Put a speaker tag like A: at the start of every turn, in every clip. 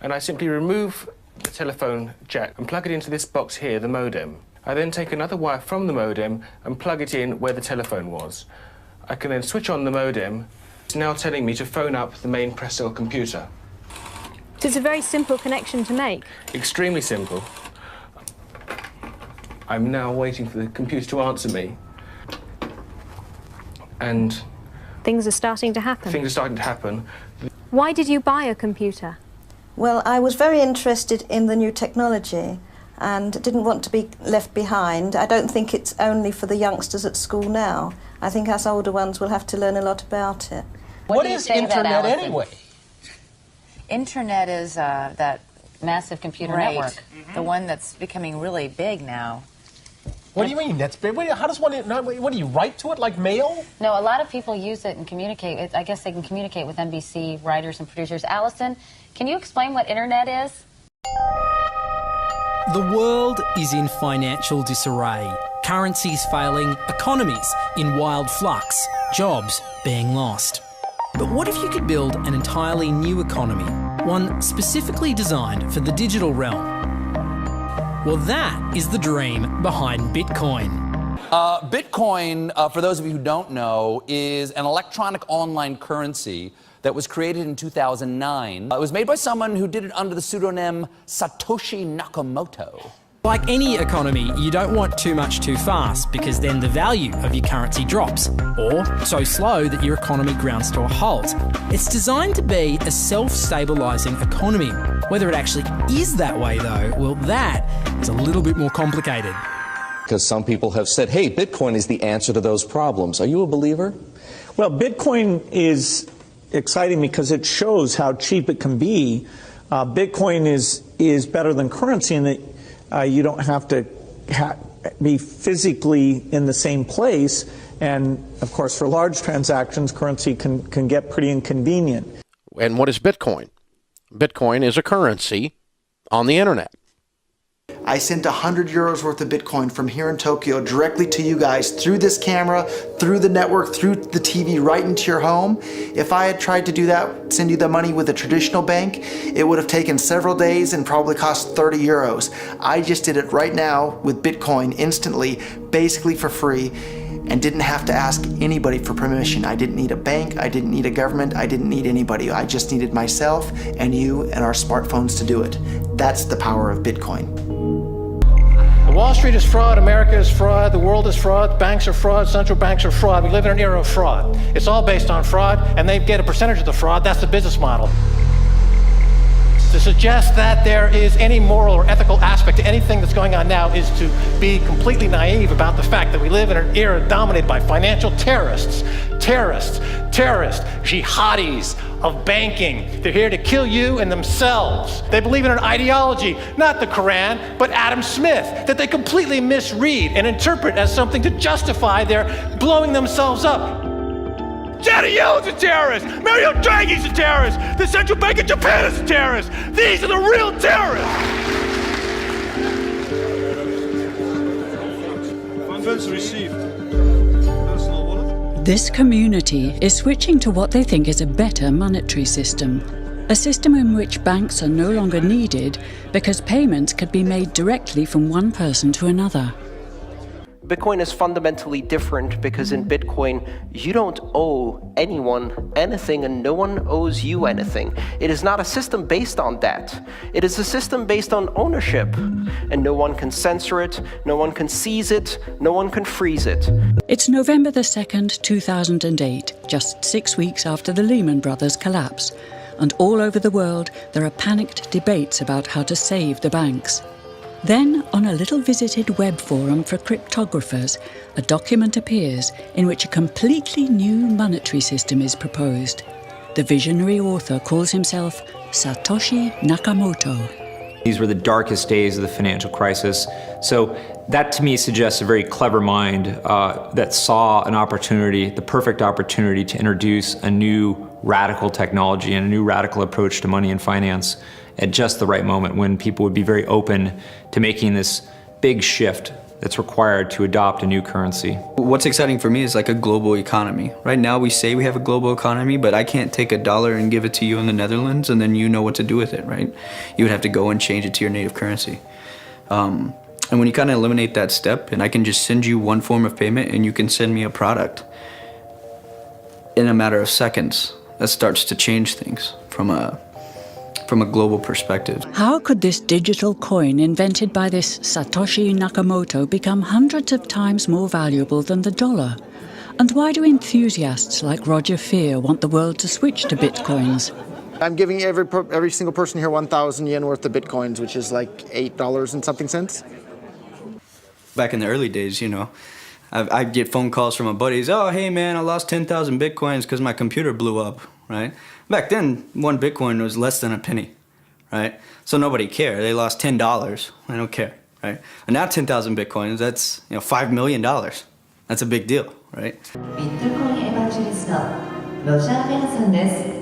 A: and I simply remove the telephone jack and plug it into this box here, the modem. I then take another wire from the modem and plug it in where the telephone was. I can then switch on the modem. It's now telling me to phone up the main press cell computer.
B: So it's a very simple connection to make.
A: Extremely simple. I'm now waiting for the computer to answer me. And
B: things are starting to happen.
A: Things are starting to happen.
B: Why did you buy a computer?
C: Well, I was very interested in the new technology and didn't want to be left behind. I don't think it's only for the youngsters at school now. I think us older ones will have to learn a lot about it.
D: What is internet anyway?
E: Internet is that massive computer network, the one that's becoming really big now.
D: What do you mean? That's big. How does one? What do you write to it like mail?
E: No, a lot of people use it and communicate. I guess they can communicate with NBC writers and producers. Allison, can you explain what internet is?
F: The world is in financial disarray. Currencies failing, economies in wild flux, jobs being lost. But what if you could build an entirely new economy, one specifically designed for the digital realm? Well, that is the dream behind Bitcoin.
G: Bitcoin, for those of you who don't know, is an electronic online currency that was created in 2009. It was made by someone who did it under the pseudonym Satoshi Nakamoto.
F: Like any economy, you don't want too much too fast because then the value of your currency drops, or so slow that your economy grounds to a halt. It's designed to be a self-stabilising economy. Whether it actually is that way though, well, that is a little bit more complicated.
H: Because some people have said, hey, Bitcoin is the answer to those problems. Are you a believer?
I: Well, Bitcoin is exciting because it shows how cheap it can be. Bitcoin is better than currency in that you don't have to be physically in the same place. And, of course, for large transactions, currency can get pretty inconvenient.
J: And what is Bitcoin? Bitcoin is a currency on the internet.
K: I sent 100 euros worth of Bitcoin from here in Tokyo directly to you guys through this camera, through the network, through the TV, right into your home. If I had tried to do that, send you the money with a traditional bank, it would have taken several days and probably cost 30 euros. I just did it right now with Bitcoin instantly, basically for free, and didn't have to ask anybody for permission. I didn't need a bank, I didn't need a government, I didn't need anybody. I just needed myself and you and our smartphones to do it. That's the power of Bitcoin.
L: Wall Street is fraud, America is fraud, the world is fraud, banks are fraud, central banks are fraud. We live in an era of fraud. It's all based on fraud, and they get a percentage of the fraud. That's the business model. To suggest that there is any moral or ethical aspect to anything that's going on now is to be completely naive about the fact that we live in an era dominated by financial terrorists, jihadis of banking. They're here to kill you and themselves. They believe in an ideology, not the Quran, but Adam Smith, that they completely misread and interpret as something to justify their blowing themselves up. Janet Yellen's a terrorist! Mario Draghi's a terrorist! The Central Bank of Japan is a terrorist! These are the real terrorists!
M: Funds received.
N: This community is switching to what they think is a better monetary system. A system in which banks are no longer needed because payments could be made directly from one person to another.
O: Bitcoin is fundamentally different because in Bitcoin, you don't owe anyone anything and no one owes you anything. It is not a system based on debt. It is a system based on ownership. And no one can censor it, no one can seize it, no one can freeze it.
N: It's November the 2nd, 2008, just 6 weeks after the Lehman Brothers collapse. And all over the world, there are panicked debates about how to save the banks. Then, on a little visited web forum for cryptographers, a document appears in which a completely new monetary system is proposed. The visionary author calls himself Satoshi Nakamoto.
P: These were the darkest days of the financial crisis. So that to me suggests a very clever mind that saw an opportunity, the perfect opportunity to introduce a new radical technology and a new radical approach to money and finance at just the right moment when people would be very open to making this big shift that's required to adopt a new currency.
M: What's exciting for me is like a global economy. Right now we say we have a global economy, but I can't take $1 and give it to you in the Netherlands and then you know what to do with it, right? You would have to go and change it to your native currency. And when you kind of eliminate that step, and I can just send you one form of payment and you can send me a product in a matter of seconds, that starts to change things from a global perspective.
N: How could this digital coin invented by this Satoshi Nakamoto become hundreds of times more valuable than the dollar? And why do enthusiasts like Roger Fear want the world to switch to bitcoins?
K: I'm giving every single person here 1,000 yen worth of bitcoins, which is like $8 and something cents.
M: Back in the early days, you know, I'd get phone calls from my buddies. Oh, hey man, I lost 10,000 bitcoins because my computer blew up, right? Back then, one bitcoin was less than a penny, right? So nobody cared. They lost $10. I don't care, right? And now 10,000 bitcoins, that's $5 million. That's a big deal, right?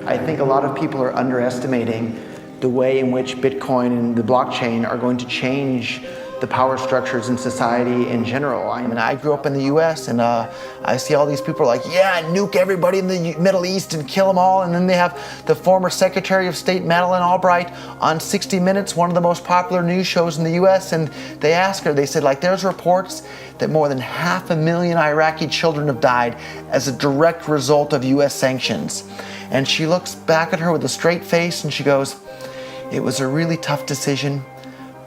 K: I think a lot of people are underestimating the way in which Bitcoin and the blockchain are going to change the power structures in society in general. I mean, I grew up in the US and I see all these people like, yeah, nuke everybody in the Middle East and kill them all. And then they have the former Secretary of State, Madeleine Albright, on 60 Minutes, one of the most popular news shows in the US. And they asked her, they said, like, there's reports that more than 500,000 Iraqi children have died as a direct result of US sanctions. And she looks back at her with a straight face and she goes, it was a really tough decision,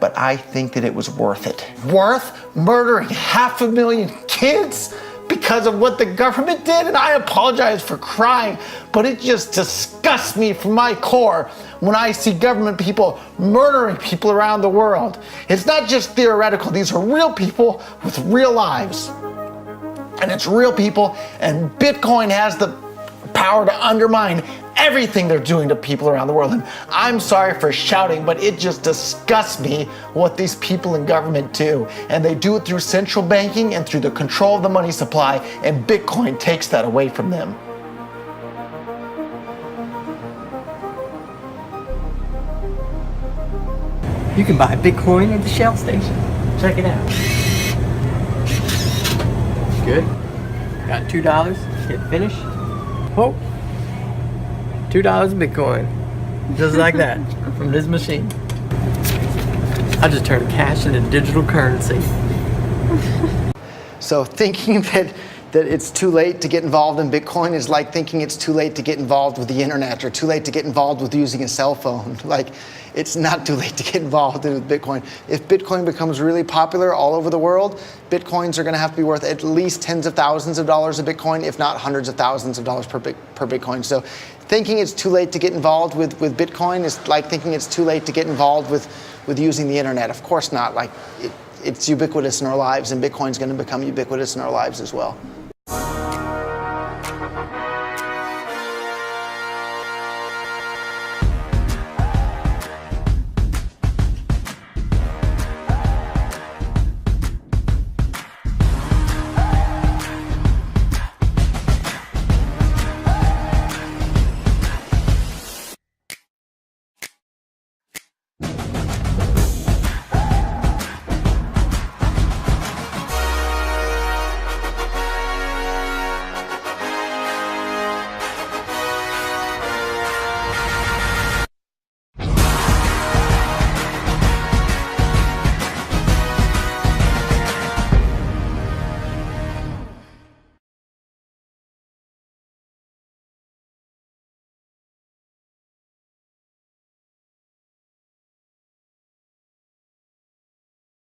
K: but I think that it was worth it. Worth murdering 500,000 kids because of what the government did? And I apologize for crying, but it just disgusts me from my core when I see government people murdering people around the world. It's not just theoretical, these are real people with real lives. And it's real people, and Bitcoin has the power to undermine everything they're doing to people around the world. And I'm sorry for shouting, but it just disgusts me what these people in government do. And they do it through central banking and through the control of the money supply, and Bitcoin takes that away from them.
Q: You can buy Bitcoin at the Shell station. Check it out. Good. Got $2. Hit finish. Oh. $2 Bitcoin. Just like that. From this machine. I just turned cash into digital currency.
K: So thinking that it's too late to get involved in Bitcoin is like thinking it's too late to get involved with the internet or too late to get involved with using a cell phone. Like, it's not too late to get involved with Bitcoin. If Bitcoin becomes really popular all over the world, Bitcoins are going to have to be worth at least tens of thousands of dollars a Bitcoin, if not hundreds of thousands of dollars per Bitcoin. So thinking it's too late to get involved with Bitcoin is like thinking it's too late to get involved with using the internet. Of course not. Like, it's ubiquitous in our lives, and Bitcoin's going to become ubiquitous in our lives as well.